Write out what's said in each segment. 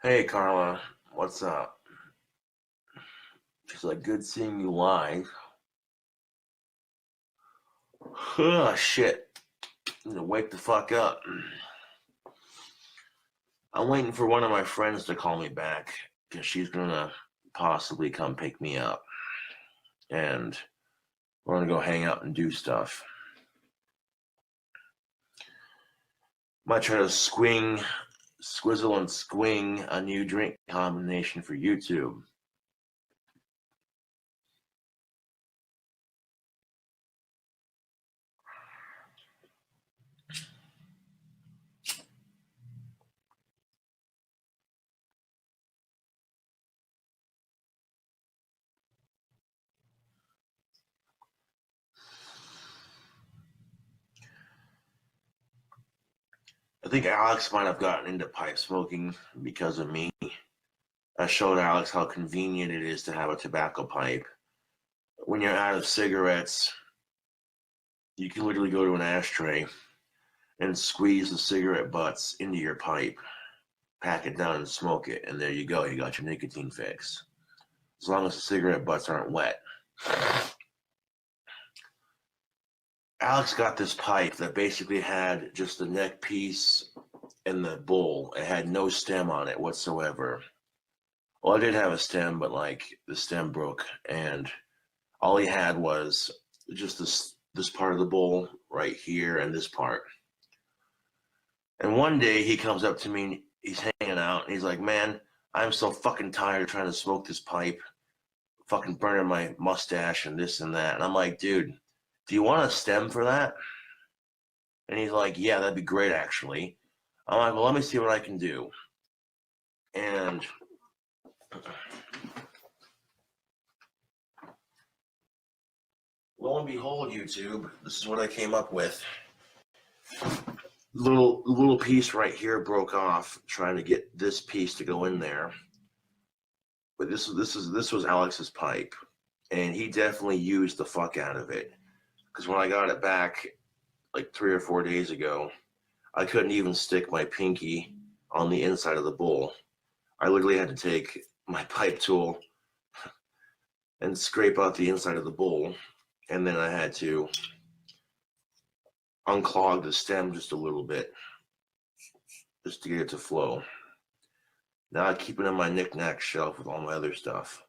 Hey Carla, what's up? She's like, good seeing you live. Oh shit. I'm gonna wake the fuck up. I'm waiting for one of my friends to call me back because she's gonna possibly come pick me up. And we're gonna go hang out and do stuff. Might try to squizzle and swing a new drink combination for YouTube. I think Alex might have gotten into pipe smoking because of me. I showed Alex how convenient it is to have a tobacco pipe. When you're out of cigarettes, you can literally go to an ashtray and squeeze the cigarette butts into your pipe, pack it down and smoke it, and there you go. You got your nicotine fix. As long as the cigarette butts aren't wet. Alex got this pipe that basically had just the neck piece and the bowl. It had no stem on it whatsoever. Well, I did have a stem, but like the stem broke, and all he had was just this part of the bowl right here and this part. And one day he comes up to me, he's hanging out, and he's like, man, I'm so fucking tired of trying to smoke this pipe, fucking burning my mustache and this and that. And I'm like, dude, do you want a stem for that? And he's like, yeah, that'd be great, actually. I'm like, well, let me see what I can do. And lo and behold, YouTube, this is what I came up with. Little piece right here broke off trying to get this piece to go in there. But this was Alex's pipe, and he definitely used the fuck out of it. Because when I got it back like 3 or 4 days ago, I couldn't even stick my pinky on the inside of the bowl. I literally had to take my pipe tool and scrape out the inside of the bowl, and then I had to unclog the stem just a little bit just to get it to flow. Now I keep it on my knick-knack shelf with all my other stuff.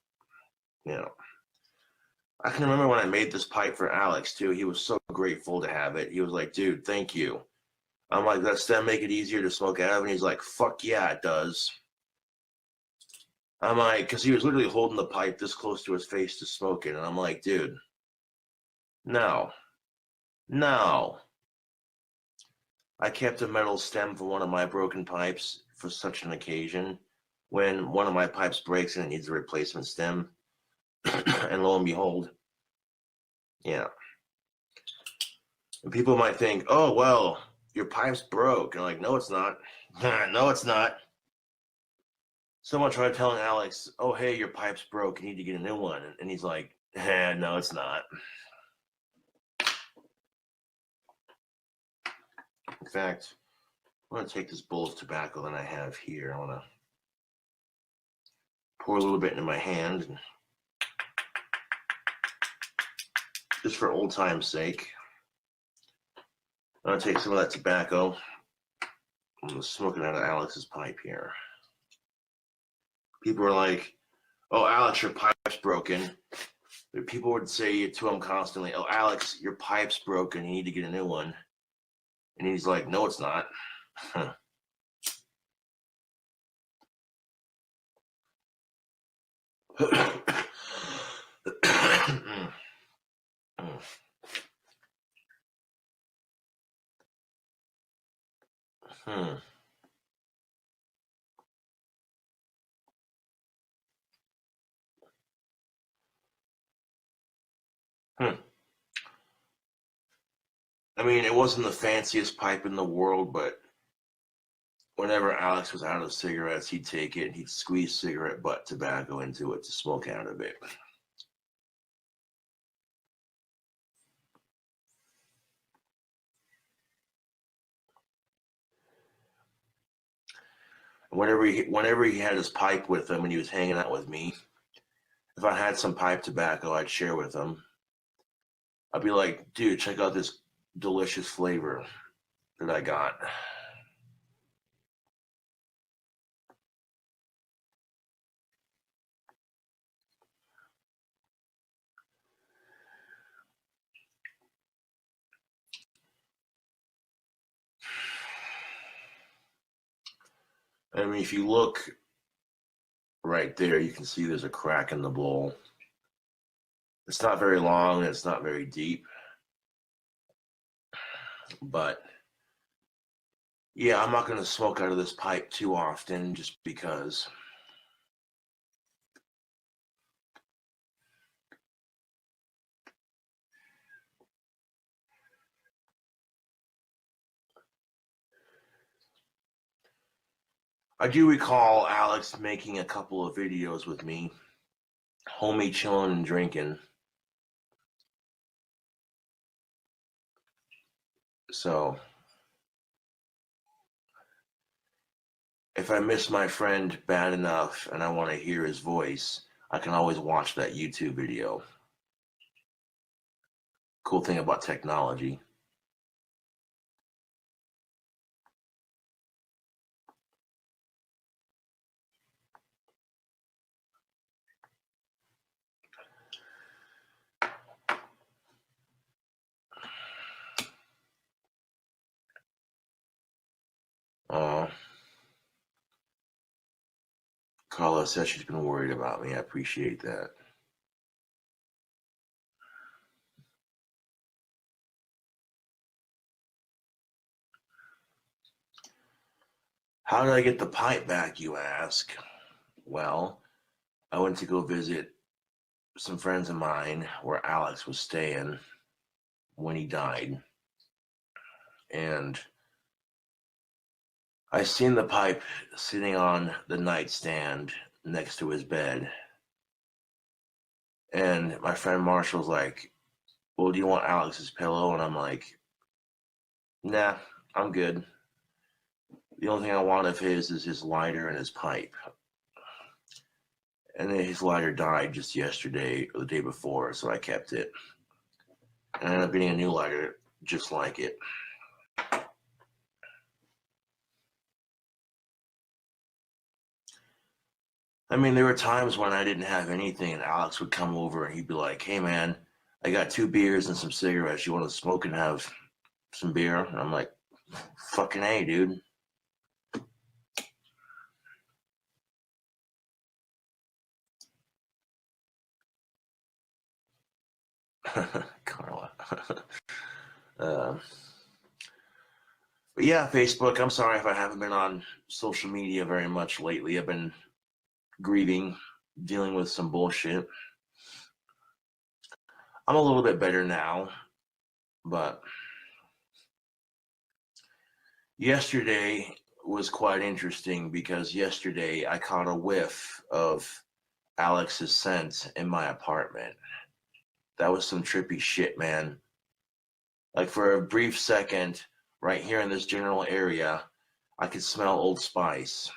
You know, I can remember when I made this pipe for Alex too. He was so grateful to have it. He was like, dude, thank you. I'm like, does that stem make it easier to smoke out of? And he's like, fuck yeah, it does. I'm like, because he was literally holding the pipe this close to his face to smoke it. And I'm like, dude, no. I kept a metal stem for one of my broken pipes for such an occasion. When one of my pipes breaks and it needs a replacement stem, and lo and behold, yeah. And people might think, oh, well, your pipe's broke. And I'm like, no, it's not. No, it's not. Someone tried telling Alex, oh, hey, your pipe's broke. You need to get a new one. And he's like, no, it's not. In fact, I'm going to take this bowl of tobacco that I have here. I want to pour a little bit into my hand, and just for old time's sake. I'm going to take some of that tobacco. I'm going to smoke it out of Alex's pipe here. People are like, oh, Alex, your pipe's broken. People would say to him constantly, oh, Alex, your pipe's broken. You need to get a new one. And he's like, no, it's not. I mean, it wasn't the fanciest pipe in the world, but whenever Alex was out of cigarettes, he'd take it and he'd squeeze cigarette butt tobacco into it to smoke out of it. Whenever he had his pipe with him and he was hanging out with me, if I had some pipe tobacco, I'd share with him. I'd be like, dude, check out this delicious flavor that I got. I mean, if you look right there, you can see there's a crack in the bowl. It's not very long and it's not very deep. But yeah, I'm not going to smoke out of this pipe too often just because. I do recall Alex making a couple of videos with me, homie chilling and drinking. So if I miss my friend bad enough and I want to hear his voice, I can always watch that YouTube video. Cool thing about technology. Carla says she's been worried about me. I appreciate that. How did I get the pipe back, you ask? Well, I went to go visit some friends of mine where Alex was staying when he died. And I seen the pipe sitting on the nightstand next to his bed. And my friend Marshall's like, well, do you want Alex's pillow? And I'm like, nah, I'm good. The only thing I want of his is his lighter and his pipe. And then his lighter died just yesterday or the day before, so I kept it. And I ended up getting a new lighter just like it. I mean, there were times when I didn't have anything, and Alex would come over and he'd be like, hey, man, I got 2 beers and some cigarettes. You want to smoke and have some beer? And I'm like, fucking A, dude. Carla. But yeah, Facebook, I'm sorry if I haven't been on social media very much lately. I've been grieving, dealing with some bullshit. I'm a little bit better now, but yesterday was quite interesting because yesterday I caught a whiff of Alex's scent in my apartment. That was some trippy shit, man. Like for a brief second, right here in this general area, I could smell Old Spice.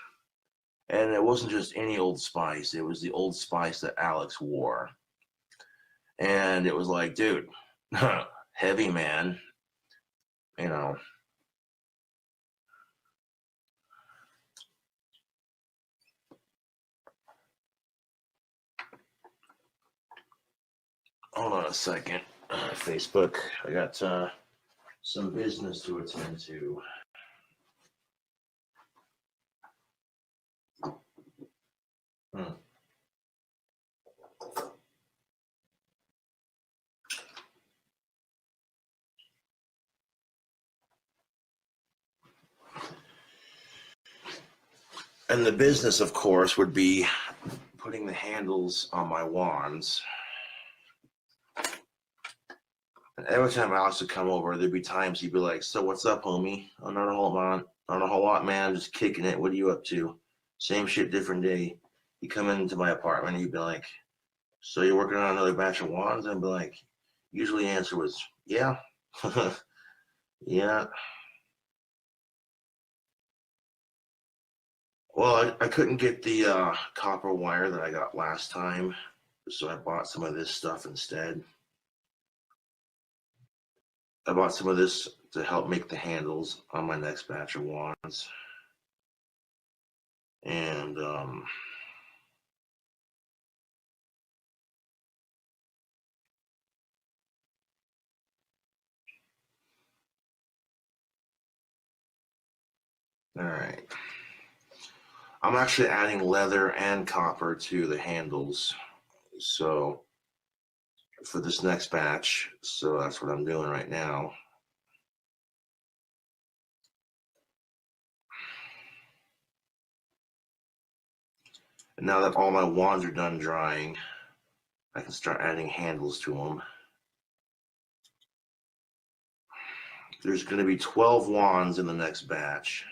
And it wasn't just any Old Spice, it was the Old Spice that Alex wore. And it was like, dude, heavy, man. You know. Hold on a second. Facebook, I got some business to attend to. And the business, of course, would be putting the handles on my wands. And every time Alex would come over, there'd be times he'd be like, so what's up, homie? Oh, not a whole lot, man. Just kicking it. What are you up to? Same shit, different day. He'd come into my apartment and he'd be like, so you're working on another batch of wands? I'd be like, usually the answer was, yeah. Yeah. Well, I couldn't get the copper wire that I got last time, so I bought some of this stuff instead. I bought some of this to help make the handles on my next batch of wands. And all right. I'm actually adding leather and copper to the handles. So for this next batch, so that's what I'm doing right now. And now that all my wands are done drying, I can start adding handles to them. There's going to be 12 wands in the next batch,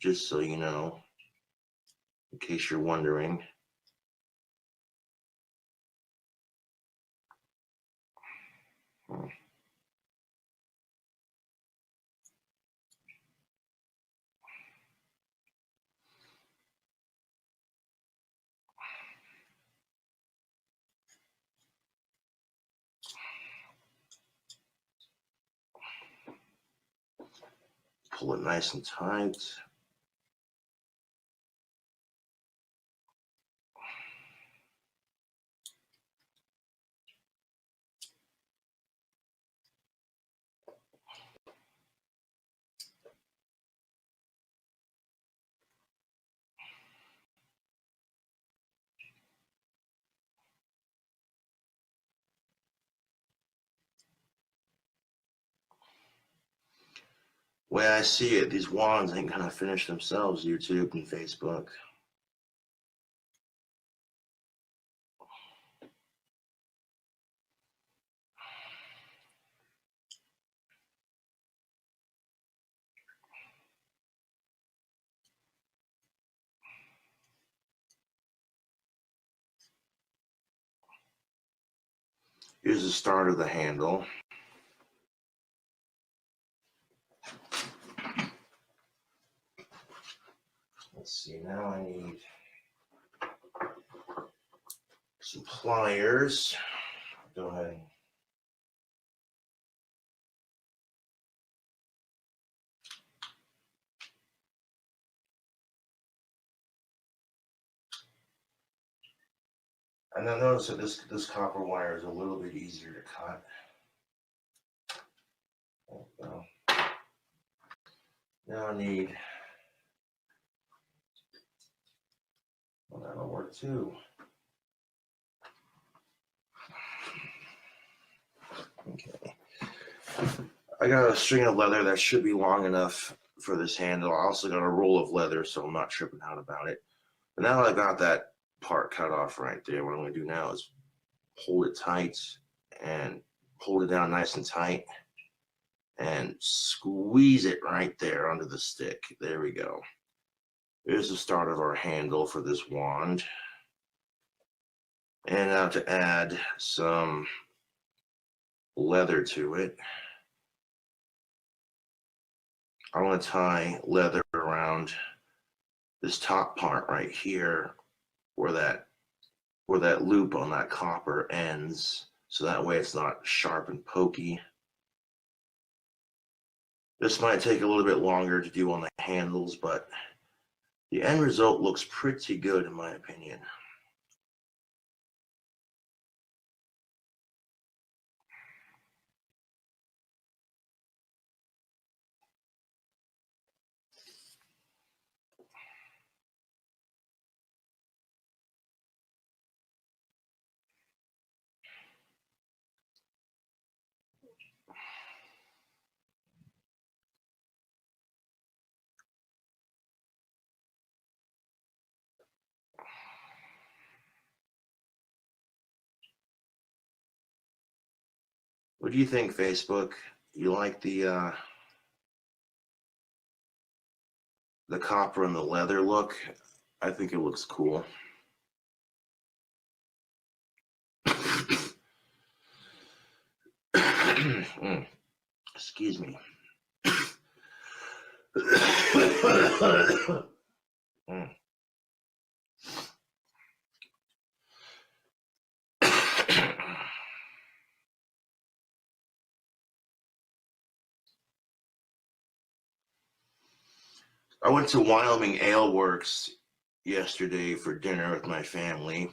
just so you know, in case you're wondering. Pull it nice and tight. Way I see it, these wands ain't gonna finish themselves, YouTube and Facebook. Here's the start of the handle. Let's see, now I need some pliers. Go ahead. And now notice that this copper wire is a little bit easier to cut. Now I need, well, that'll work too. Okay. I got a string of leather that should be long enough for this handle. I also got a roll of leather, so I'm not tripping out about it. But now that I got that part cut off right there, what I'm going to do now is hold it tight and hold it down nice and tight and squeeze it right there under the stick. There we go. Here's the start of our handle for this wand. And now to add some leather to it, I want to tie leather around this top part right here where that loop on that copper ends, so that way it's not sharp and pokey. This might take a little bit longer to do on the handles, but the end result looks pretty good in my opinion. What do you think, Facebook? You like the copper and the leather look? I think it looks cool. Excuse me. I went to Wyoming Ale Works yesterday for dinner with my family.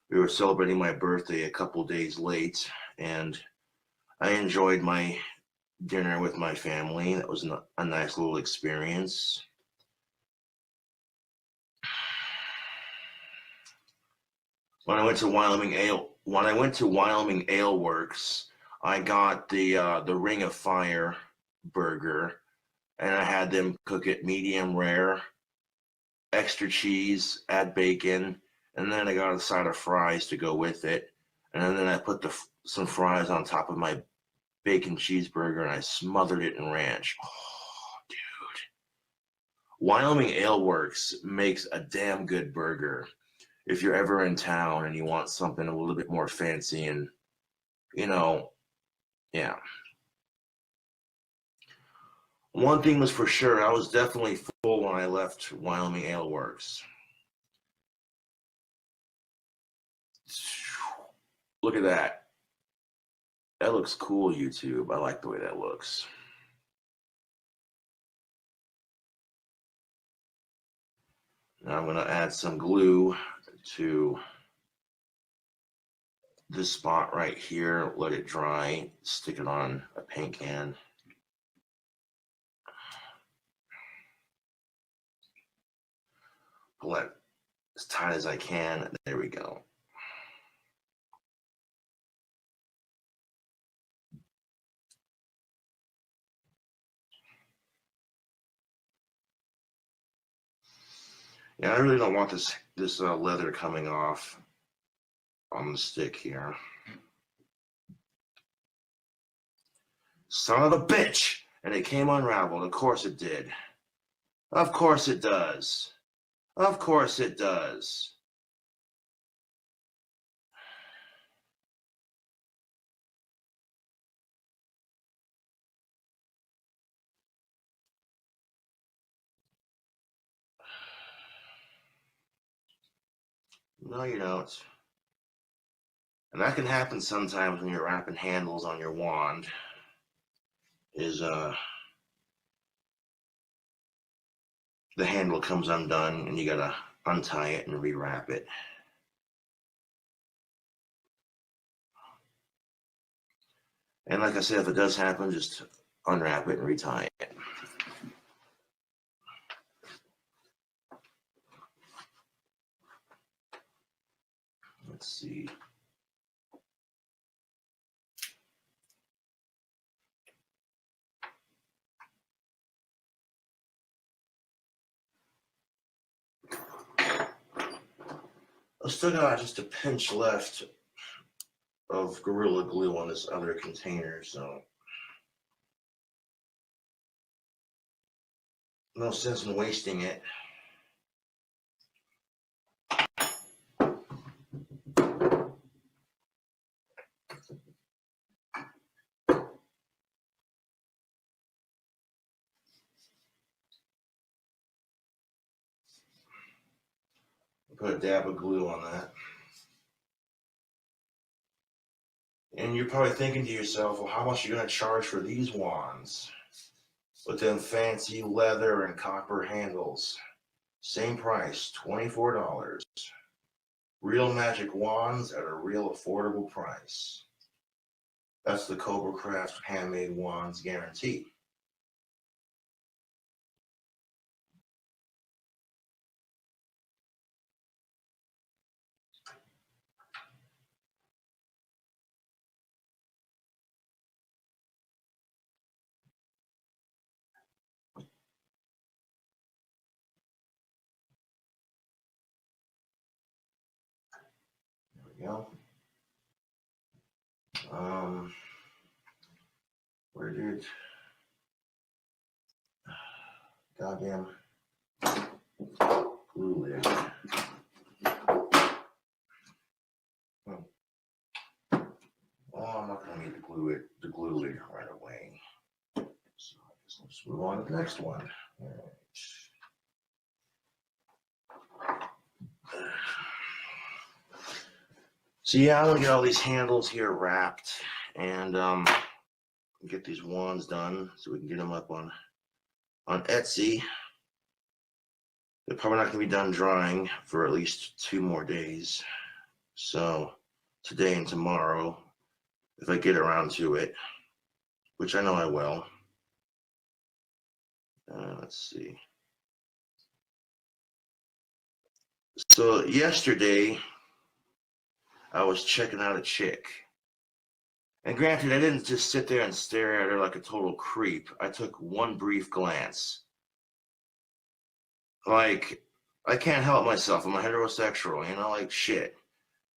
We were celebrating my birthday a couple days late, and I enjoyed my dinner with my family. That was a nice little experience. When I went to Wyoming Ale Works, I got the Ring of Fire burger, and I had them cook it medium rare, extra cheese, add bacon, and then I got a side of fries to go with it, and then I put some fries on top of my bacon cheeseburger, and I smothered it in ranch. Oh, dude. Wyoming Ale Works makes a damn good burger. If you're ever in town and you want something a little bit more fancy and, yeah. One thing was for sure, I was definitely full when I left Wyoming Ale Works. Look at that. That looks cool, YouTube. I like the way that looks. Now I'm going to add some glue to this spot right here. Let it dry. Stick it on a paint can. Pull it as tight as I can. There we go. Yeah, I really don't want this leather coming off on the stick here. Son of a bitch! And it came unraveled. Of course it did. Of course it does. Of course it does. No, you don't. And that can happen sometimes when you're wrapping handles on your wand. The handle comes undone and you gotta untie it and rewrap it. And like I said, if it does happen, just unwrap it and retie it. Let's see. I still got just a pinch left of Gorilla Glue on this other container, so no sense in wasting it. Put a dab of glue on that. And you're probably thinking to yourself, well, how much are you going to charge for these wands? With them fancy leather and copper handles. Same price, $24. Real magic wands at a real affordable price. That's the Cobra Craft handmade wands guarantee. There we go. Where did goddamn glue lid? Well, I'm not going to need the glue lid right away. So I guess let's move on to the next one. All right. So yeah, I'm gonna get all these handles here wrapped and get these wands done so we can get them up on Etsy. They're probably not going to be done drying for at least 2 more days. So today and tomorrow, if I get around to it, which I know I will. Let's see. So yesterday, I was checking out a chick. And granted, I didn't just sit there and stare at her like a total creep. I took one brief glance. Like, I can't help myself. I'm a heterosexual, you know, like shit.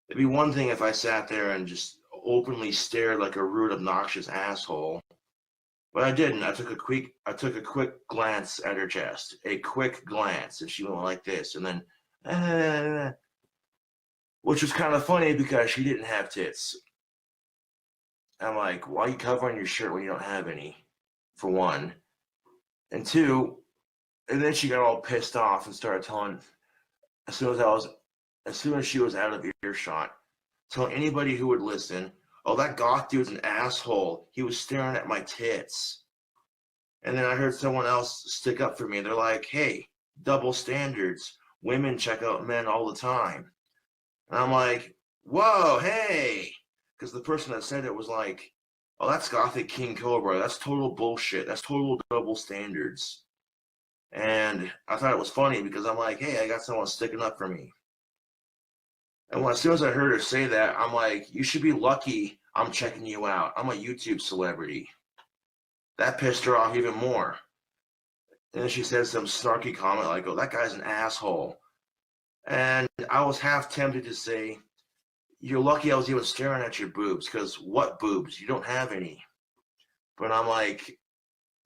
It'd be one thing if I sat there and just openly stared like a rude, obnoxious asshole. But I didn't. I took a quick glance at her chest. A quick glance, and she went like this, and then which was kind of funny because she didn't have tits. I'm like, why are you covering your shirt when you don't have any? For one. And two, and then she got all pissed off and started telling, as soon as she was out of earshot, telling anybody who would listen, oh, that goth dude's an asshole. He was staring at my tits. And then I heard someone else stick up for me. They're like, hey, double standards. Women check out men all the time. And I'm like, whoa, hey. Because the person that said it was like, oh, that's Gothic King Cobra. That's total bullshit. That's total double standards. And I thought it was funny because I'm like, hey, I got someone sticking up for me. And as soon as I heard her say that, I'm like, you should be lucky I'm checking you out. I'm a YouTube celebrity. That pissed her off even more. And then she said some snarky comment like, oh, that guy's an asshole. And I was half tempted to say, you're lucky I was even staring at your boobs, because what boobs? You don't have any. But I'm like,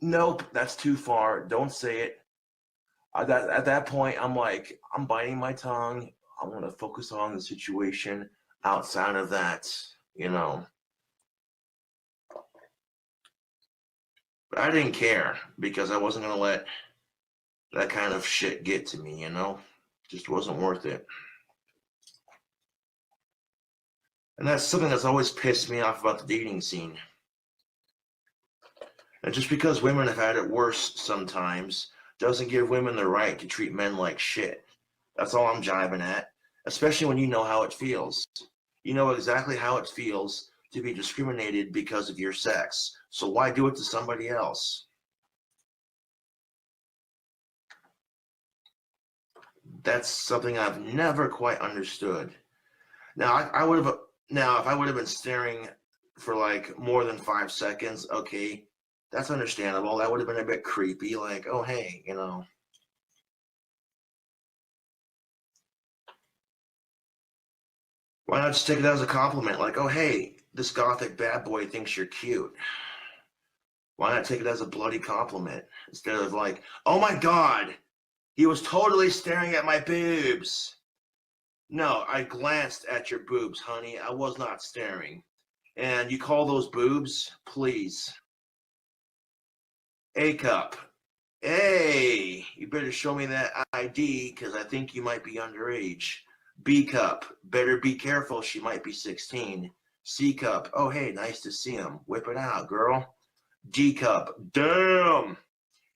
nope, that's too far. Don't say it. At that point, I'm like, I'm biting my tongue. I want to focus on the situation outside of that, you know. But I didn't care because I wasn't going to let that kind of shit get to me, you know. Just wasn't worth it. And that's something that's always pissed me off about the dating scene. And just because women have had it worse sometimes doesn't give women the right to treat men like shit. That's all I'm jiving at, especially when you know how it feels. You know exactly how it feels to be discriminated because of your sex. So why do it to somebody else? That's something I've never quite understood. Now, if I would have been staring for like more than 5 seconds, okay, that's understandable. That would have been a bit creepy, like, oh, hey, you know. Why not just take it as a compliment? Like, oh, hey, this gothic bad boy thinks you're cute. Why not take it as a bloody compliment instead of like, oh my God, he was totally staring at my boobs. No, I glanced at your boobs, honey. I was not staring. And you call those boobs? Please. A cup. Hey, you better show me that ID because I think you might be underage. B cup. Better be careful. She might be 16. C cup. Oh, hey, nice to see him. Whip it out, girl. D cup. Damn.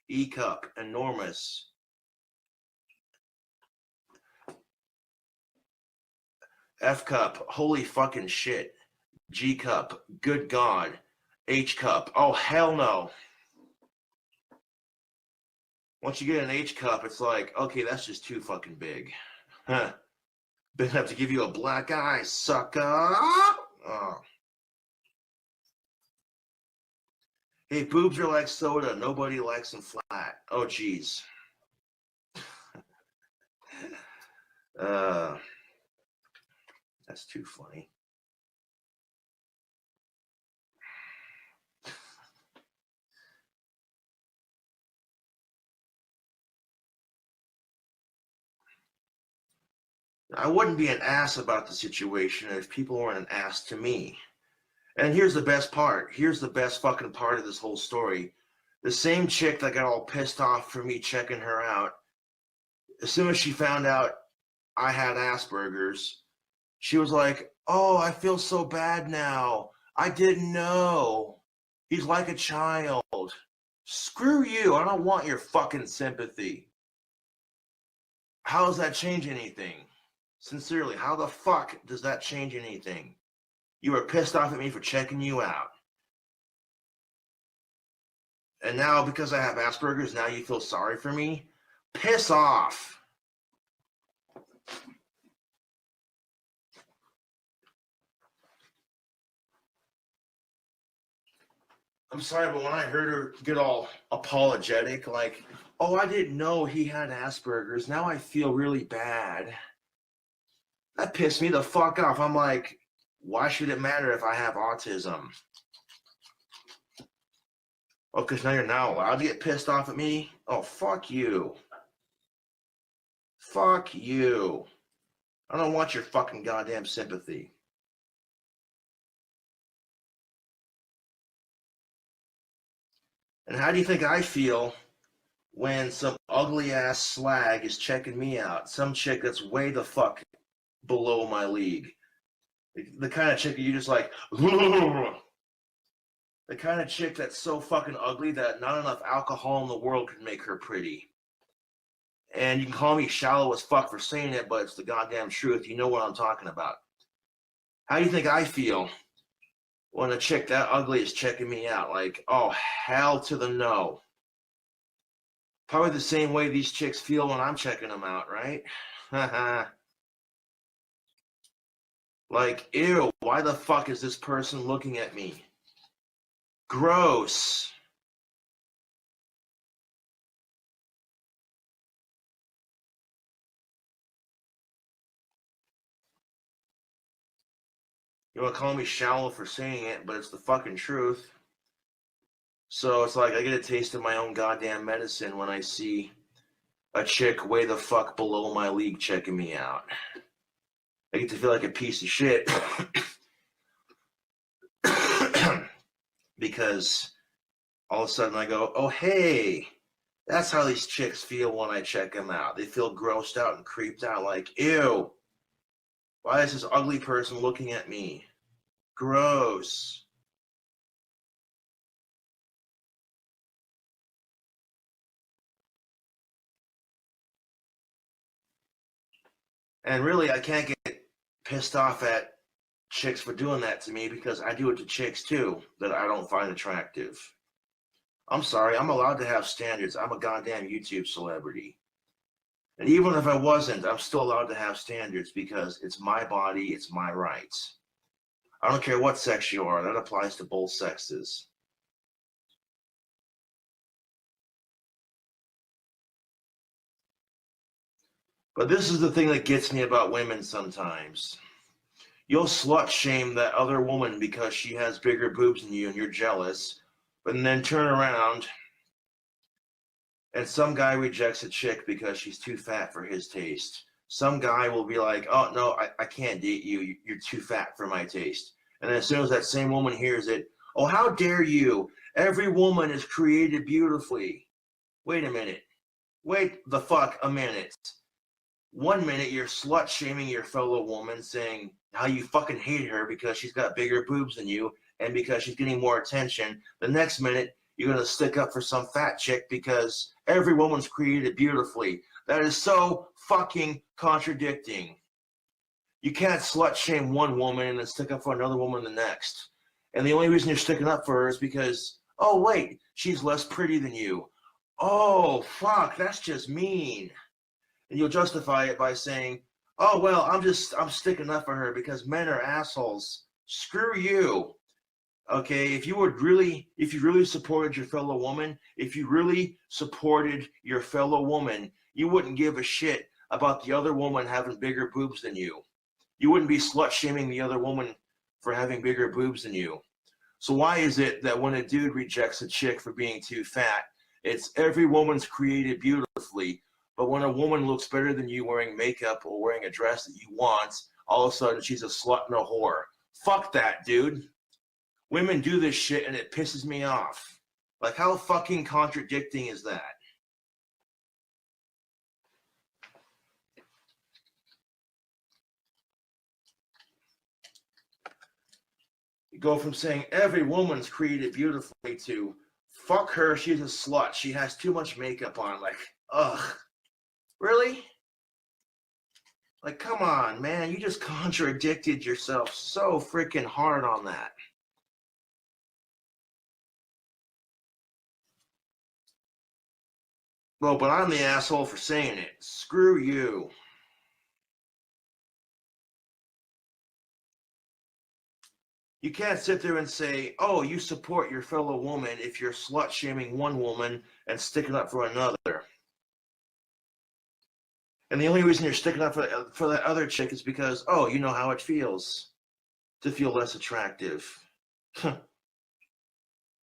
E cup. Enormous. F cup. Holy fucking shit. G cup. Good God. H cup. Oh, hell no. Once you get an H cup, it's like, okay, that's just too fucking big. Huh. Big enough to give you a black eye, sucker. Oh. Hey, boobs are like soda. Nobody likes them flat. Oh, geez. That's too funny. I wouldn't be an ass about the situation if people weren't an ass to me. And here's the best part. Here's the best fucking part of this whole story. The same chick that got all pissed off for me checking her out, as soon as she found out I had Asperger's, she was like, oh, I feel so bad now. I didn't know. He's like a child. Screw you. I don't want your fucking sympathy. How does that change anything? Sincerely, how the fuck does that change anything? You were pissed off at me for checking you out. And now because I have Asperger's, now you feel sorry for me? Piss off. I'm sorry, but when I heard her get all apologetic, like, oh, I didn't know he had Asperger's, now I feel really bad. That pissed me the fuck off. I'm like, why should it matter if I have autism? Oh, because now you're not allowed to get pissed off at me? Oh, fuck you. Fuck you. I don't want your fucking goddamn sympathy. And how do you think I feel when some ugly ass slag is checking me out? Some chick that's way the fuck below my league. The kind of chick that you just like, the kind of chick that's so fucking ugly that not enough alcohol in the world can make her pretty. And you can call me shallow as fuck for saying it, but it's the goddamn truth. You know what I'm talking about. How do you think I feel when a chick that ugly is checking me out? Like, oh, hell to the no. Probably the same way these chicks feel when I'm checking them out, right? Like, ew, why the fuck is this person looking at me? Gross. You want to call me shallow for saying it, but it's the fucking truth. So it's like I get a taste of my own goddamn medicine when I see a chick way the fuck below my league checking me out. I get to feel like a piece of shit because all of a sudden I go, oh, hey, that's how these chicks feel when I check them out. They feel grossed out and creeped out, like, ew, why is this ugly person looking at me? Gross. And really, I can't get pissed off at chicks for doing that to me because I do it to chicks too that I don't find attractive. I'm sorry, I'm allowed to have standards. I'm a goddamn YouTube celebrity. And even if I wasn't, I'm still allowed to have standards because it's my body, it's my rights. I don't care what sex you are, that applies to both sexes. But this is the thing that gets me about women sometimes. You'll slut shame that other woman because she has bigger boobs than you and you're jealous, but then turn around and some guy rejects a chick because she's too fat for his taste. Some guy will be like, oh, no, I can't date you. You're too fat for my taste. And then as soon as that same woman hears it, oh, how dare you? Every woman is created beautifully. Wait a minute. Wait the fuck a minute. 1 minute you're slut shaming your fellow woman, saying how you fucking hate her because she's got bigger boobs than you and because she's getting more attention. The next minute you're going to stick up for some fat chick because every woman's created beautifully. That is so fucking contradicting. You can't slut shame one woman and then stick up for another woman the next. And the only reason you're sticking up for her is because, oh, wait, she's less pretty than you. Oh, fuck, that's just mean. And you'll justify it by saying, oh, well, I'm sticking up for her because men are assholes. Screw you. Okay, if you really supported your fellow woman, if you really supported your fellow woman, you wouldn't give a shit about the other woman having bigger boobs than you. You wouldn't be slut shaming the other woman for having bigger boobs than you. So why is it that when a dude rejects a chick for being too fat, it's every woman's created beautifully, but when a woman looks better than you wearing makeup or wearing a dress that you want, all of a sudden she's a slut and a whore? Fuck that, dude. Women do this shit and it pisses me off. Like, how fucking contradicting is that? You go from saying every woman's created beautifully to fuck her, she's a slut, she has too much makeup on. Like, ugh. Really? Like, come on, man. You just contradicted yourself so freaking hard on that. Well, but I'm the asshole for saying it. Screw you. You can't sit there and say, oh, you support your fellow woman if you're slut shaming one woman and sticking up for another. And the only reason you're sticking up for that other chick is because, oh, you know how it feels to feel less attractive.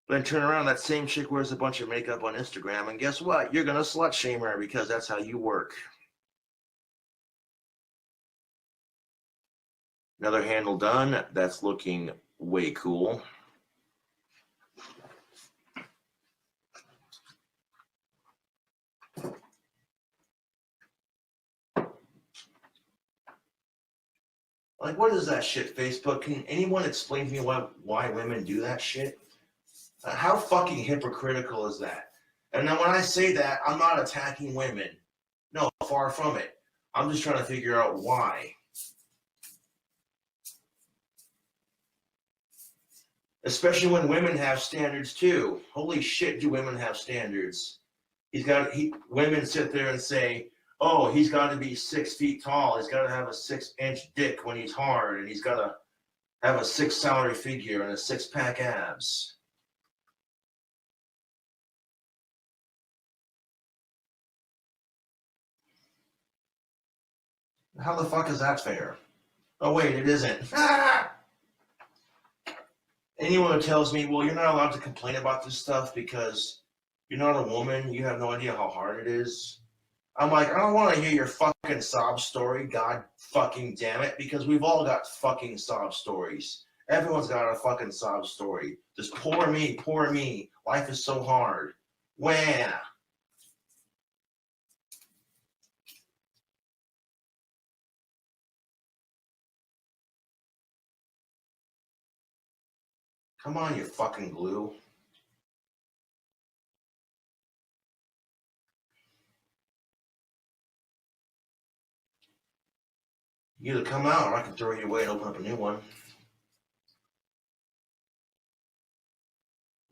Then turn around, that same chick wears a bunch of makeup on Instagram, and guess what? You're going to slut shame her because that's how you work. Another handle done. That's looking way cool. Like, what is that shit, Facebook? Can anyone explain to me why women do that shit? How fucking hypocritical is that? And then when I say that, I'm not attacking women. No, far from it. I'm just trying to figure out why. Especially when women have standards too. Holy shit, do women have standards? Women sit there and say, oh, he's got to be 6 feet tall. He's got to have a 6-inch dick when he's hard, and he's got to have a 6 salary figure and a 6-pack abs. How the fuck is that fair? Oh, wait, it isn't. Ah! Anyone who tells me, well, you're not allowed to complain about this stuff because you're not a woman, you have no idea how hard it is. I'm like, I don't want to hear your fucking sob story, god fucking damn it, because we've all got fucking sob stories. Everyone's got a fucking sob story. Just poor me, life is so hard. Wah! Come on, you fucking glue. You either come out or I can throw you away and open up a new one.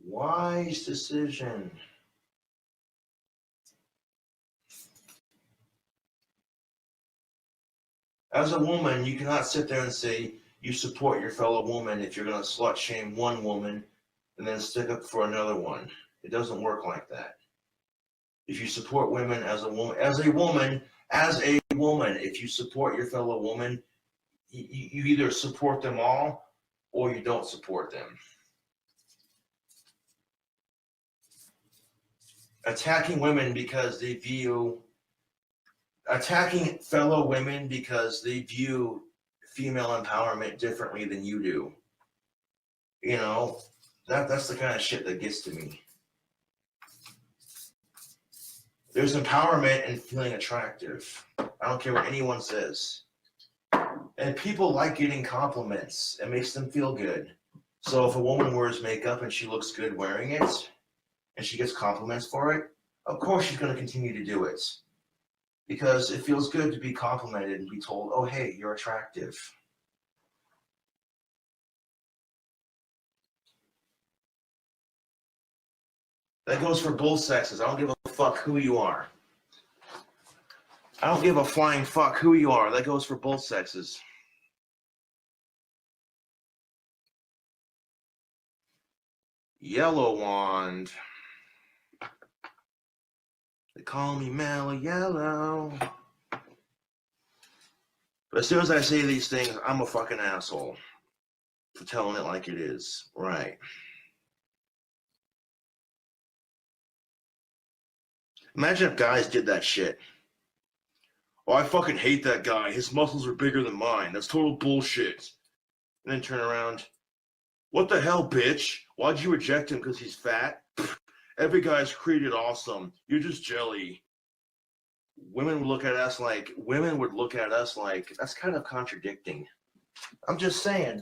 Wise decision. As a woman, you cannot sit there and say you support your fellow woman if you're going to slut shame one woman and then stick up for another one. It doesn't work like that. If you support women as a woman, if you support your fellow woman, you either support them all or you don't support them. Attacking fellow women because they view female empowerment differently than you do. You know, that's the kind of shit that gets to me. There's empowerment in feeling attractive. I don't care what anyone says. And people like getting compliments. It makes them feel good. So if a woman wears makeup and she looks good wearing it, and she gets compliments for it, of course she's going to continue to do it. Because it feels good to be complimented and be told, oh, hey, you're attractive. That goes for both sexes. I don't give a fuck who you are. I don't give a flying fuck who you are. That goes for both sexes. Yellow wand. They call me Mellow Yellow. But as soon as I say these things, I'm a fucking asshole for telling it like it is. Right. Imagine if guys did that shit. Oh, I fucking hate that guy. His muscles are bigger than mine. That's total bullshit. And then turn around. What the hell, bitch? Why'd you reject him because he's fat? Every guy's created awesome. You're just jelly. Women would look at us like, that's kind of contradicting. I'm just saying.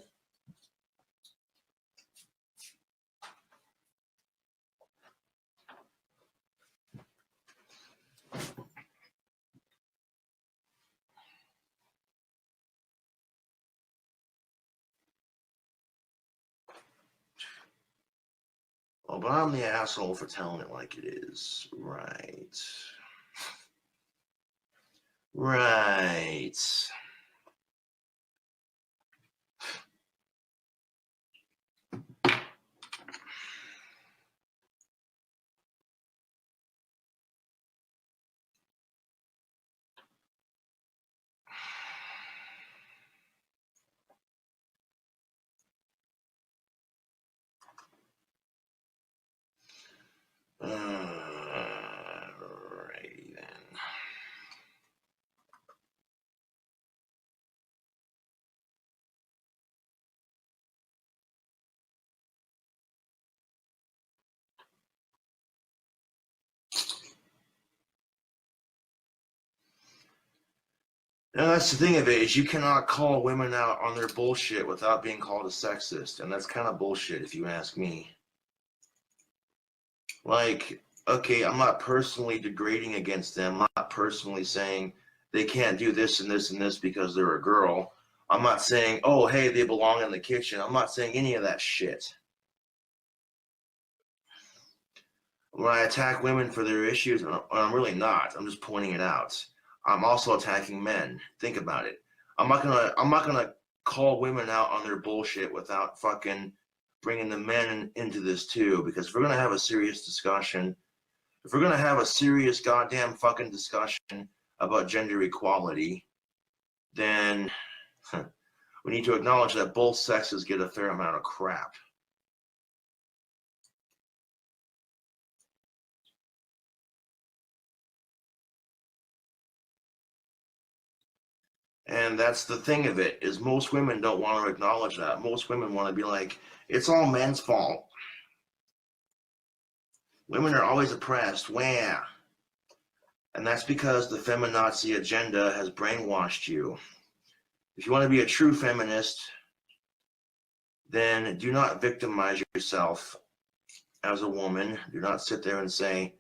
but I'm the asshole for telling it like it is. Right. Right. Alrighty then. And that's the thing of it, is you cannot call women out on their bullshit without being called a sexist, and that's kind of bullshit if you ask me. Like, okay, I'm not personally degrading against them. I'm not personally saying they can't do this and this and this because they're a girl. I'm not saying, oh, hey, they belong in the kitchen. I'm not saying any of that shit. When I attack women for their issues, I'm really not. I'm just pointing it out. I'm also attacking men. Think about it. I'm not gonna call women out on their bullshit without fucking bringing the men into this too. Because if we're gonna have a serious discussion, if we're gonna have a serious goddamn fucking discussion about gender equality, then we need to acknowledge that both sexes get a fair amount of crap. And that's the thing of it, is most women don't want to acknowledge that. Most women want to be like, it's all men's fault. Women are always oppressed. Wah. And that's because the feminazi agenda has brainwashed you. If you want to be a true feminist, then do not victimize yourself as a woman. Do not sit there and say,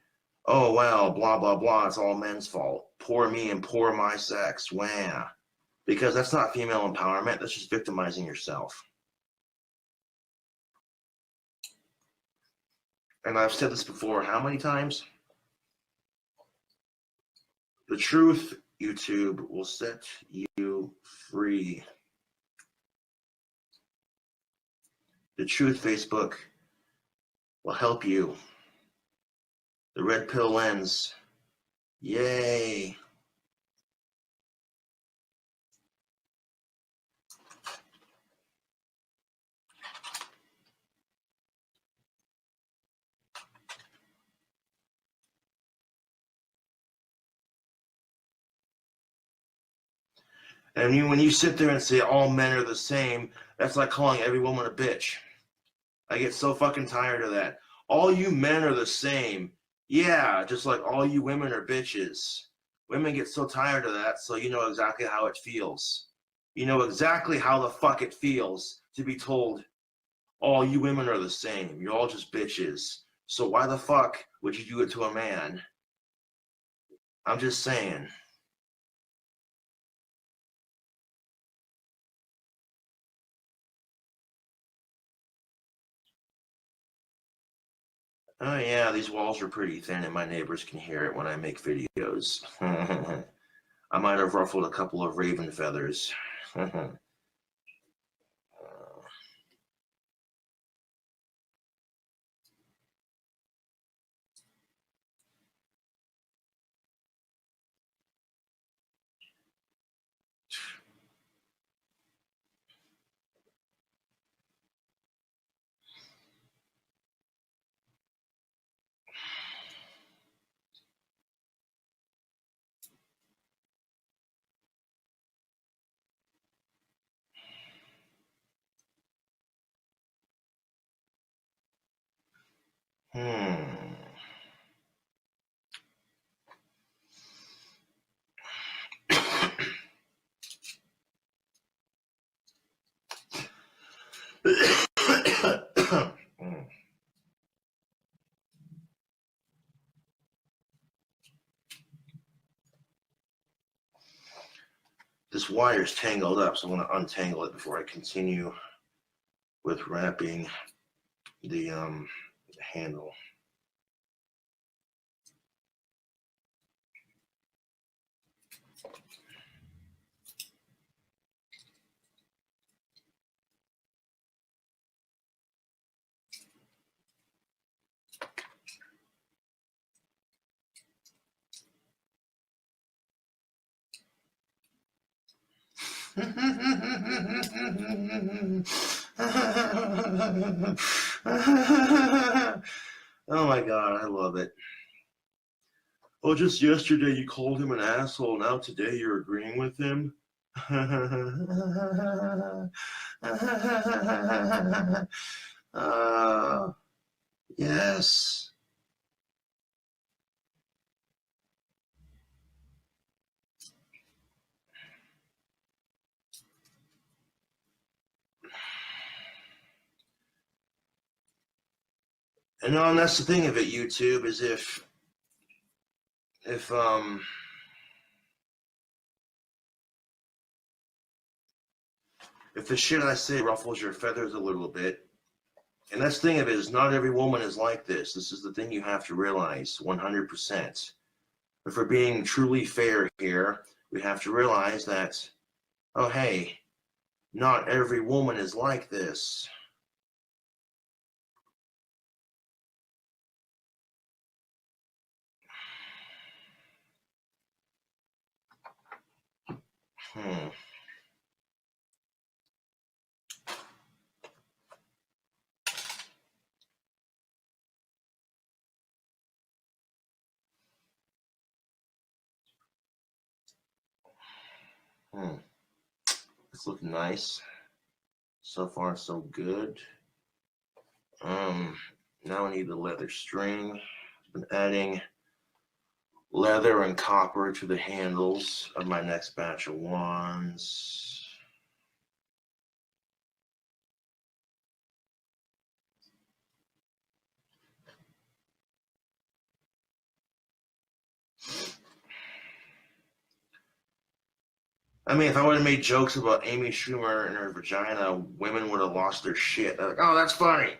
oh, well, blah, blah, blah, it's all men's fault. Poor me and poor my sex. Wah. Because that's not female empowerment. That's just victimizing yourself. And I've said this before how many times? The truth, YouTube, will set you free. The truth, Facebook, will help you. The red pill ends. Yay. And when you sit there and say all men are the same, that's like calling every woman a bitch. I get so fucking tired of that. All you men are the same. Yeah, just like all you women are bitches. Women get so tired of that, so you know exactly how it feels. You know exactly how the fuck it feels to be told all you women are the same. You're all just bitches. So why the fuck would you do it to a man? I'm just saying. Oh yeah, these walls are pretty thin and my neighbors can hear it when I make videos. I might have ruffled a couple of raven feathers. This wire is tangled up, so I'm going to untangle it before I continue with wrapping the handle. Oh my God, I love it. Oh, just yesterday you called him an asshole. Now today you're agreeing with him. Yes. And that's the thing of it, YouTube, is if the shit I say ruffles your feathers a little bit, and that's the thing of it, is not every woman is like this. This is the thing you have to realize 100%. If we're being truly fair here, we have to realize that, oh, hey, not every woman is like this. It's looking nice. So far, so good. Now I need the leather string. I've been adding leather and copper to the handles of my next batch of wands. I mean, if I would have made jokes about Amy Schumer and her vagina, women would have lost their shit. They're like, oh, that's funny.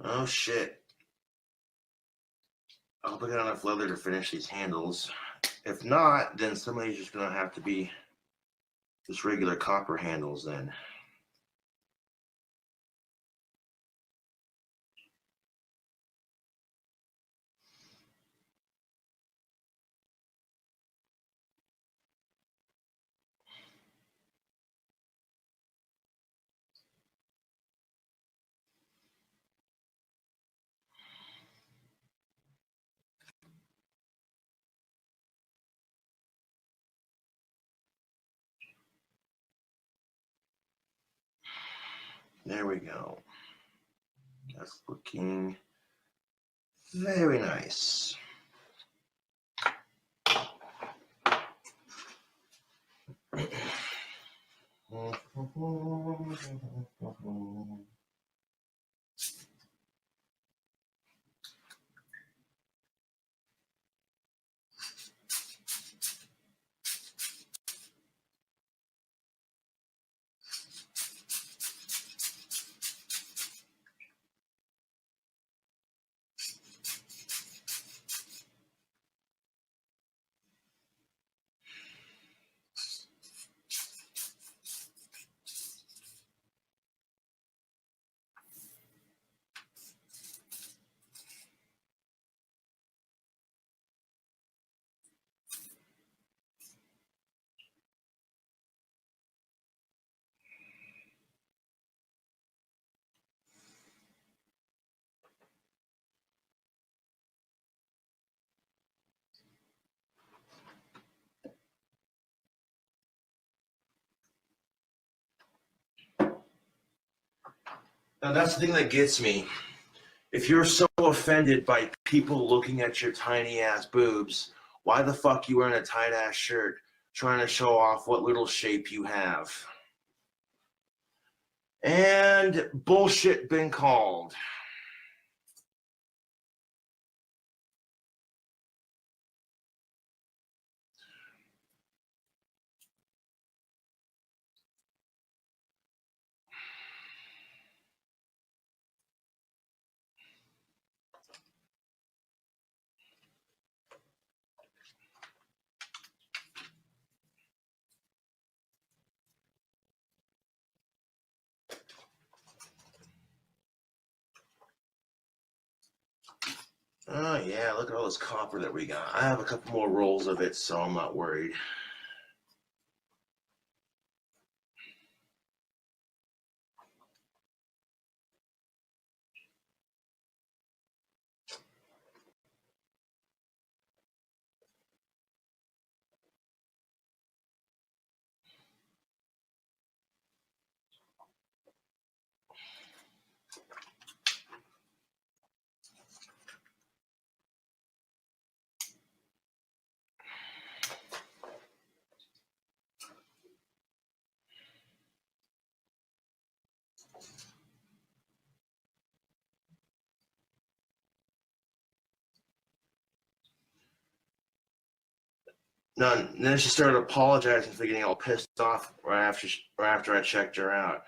Oh, shit. I hope I got enough leather to finish these handles. If not, then somebody's just going to have to be just regular copper handles then. There we go. That's looking very nice. Now that's the thing that gets me. If you're so offended by people looking at your tiny ass boobs, why the fuck you wearing a tight ass shirt trying to show off what little shape you have? And bullshit been called. Oh yeah, look at all this copper that we got. I have a couple more rolls of it, so I'm not worried. No, and then she started apologizing for getting all pissed off right after I checked her out.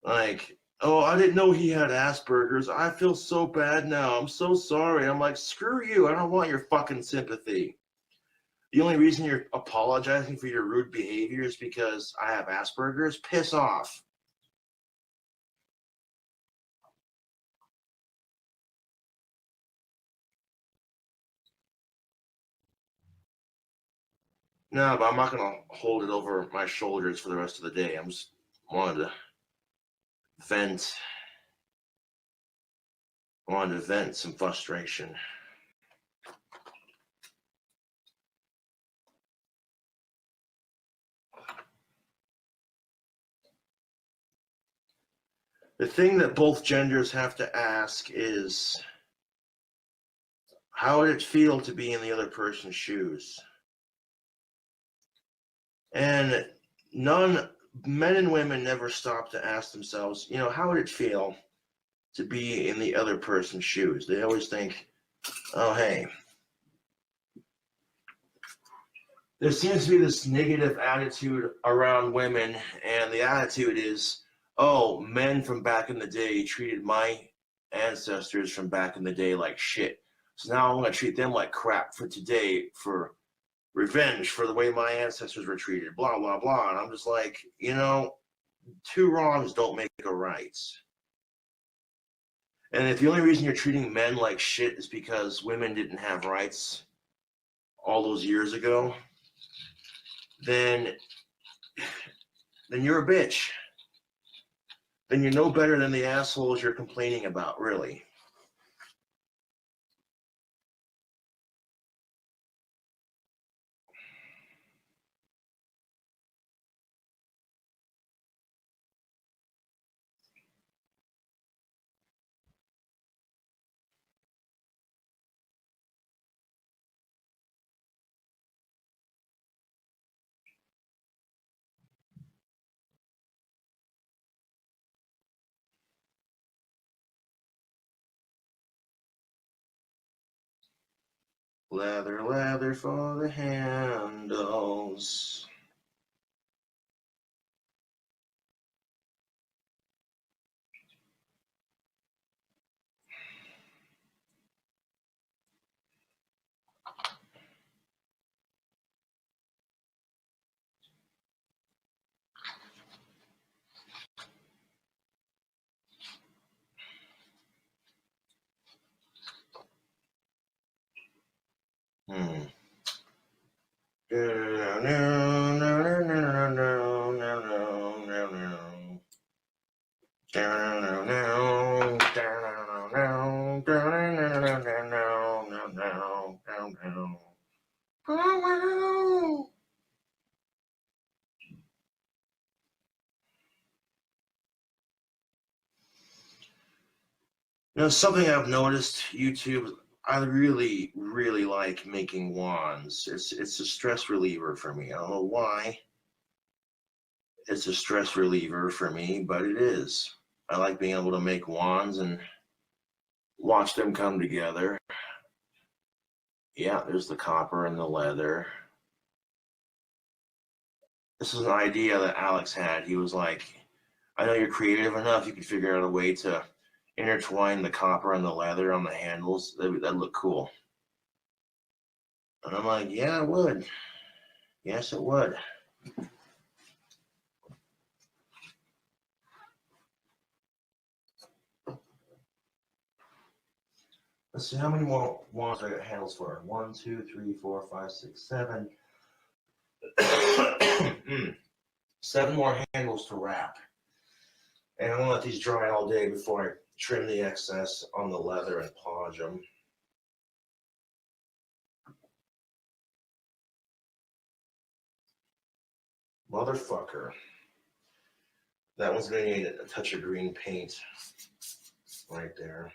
Like, oh, I didn't know he had Asperger's. I feel so bad now. I'm so sorry. I'm like, screw you. I don't want your fucking sympathy. The only reason you're apologizing for your rude behavior is because I have Asperger's. Piss off. No, but I'm not gonna hold it over my shoulders for the rest of the day. I'm just wanted to vent. I wanted to vent some frustration. The thing that both genders have to ask is, how would it feel to be in the other person's shoes? And men and women never stop to ask themselves, how would it feel to be in the other person's shoes? They always think, oh, hey, there seems to be this negative attitude around women, and the attitude is, oh, men from back in the day treated my ancestors from back in the day like shit. So now I'm going to treat them like crap for today for revenge for the way my ancestors were treated, blah, blah, blah. And I'm just like, two wrongs don't make a right. And if the only reason you're treating men like shit is because women didn't have rights all those years ago, then you're a bitch. Then you're no better than the assholes you're complaining about, really. Leather, leather for the handles. Hmm. You know, something I've noticed, YouTube, I really, really like making wands. It's a stress reliever for me. I don't know why. It's a stress reliever for me, but it is. I like being able to make wands and watch them come together. Yeah, there's the copper and the leather. This is an idea that Alex had. He was like, I know you're creative enough, you can figure out a way to intertwine the copper and the leather on the handles. That'd look cool. And I'm like, yeah, it would. Yes, it would. Let's see, how many more wands do I got handles for? 1, 2, 3, 4, 5, 6, 7. 7 more handles to wrap. And I'm going to let these dry all day before I trim the excess on the leather and polish them. Motherfucker. That one's going to need a touch of green paint right there.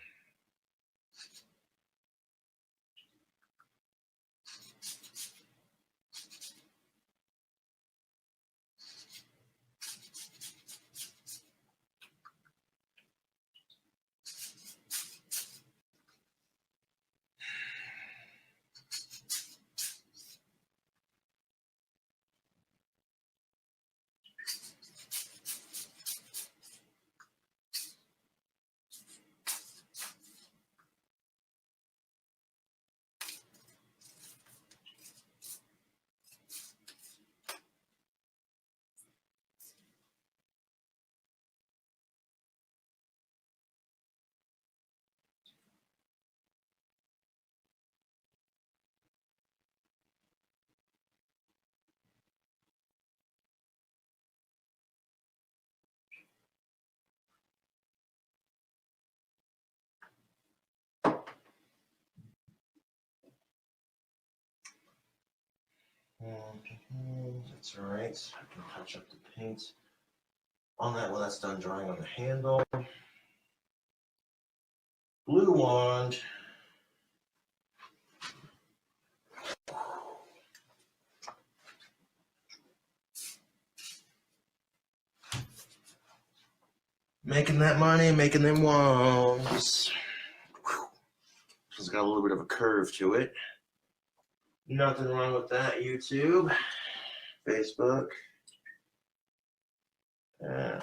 That's all right. I can touch up the paint on that when that's done drying on the handle. Blue wand. Making that money, making them wands. It's got a little bit of a curve to it. Nothing wrong with that, YouTube, Facebook. Yeah.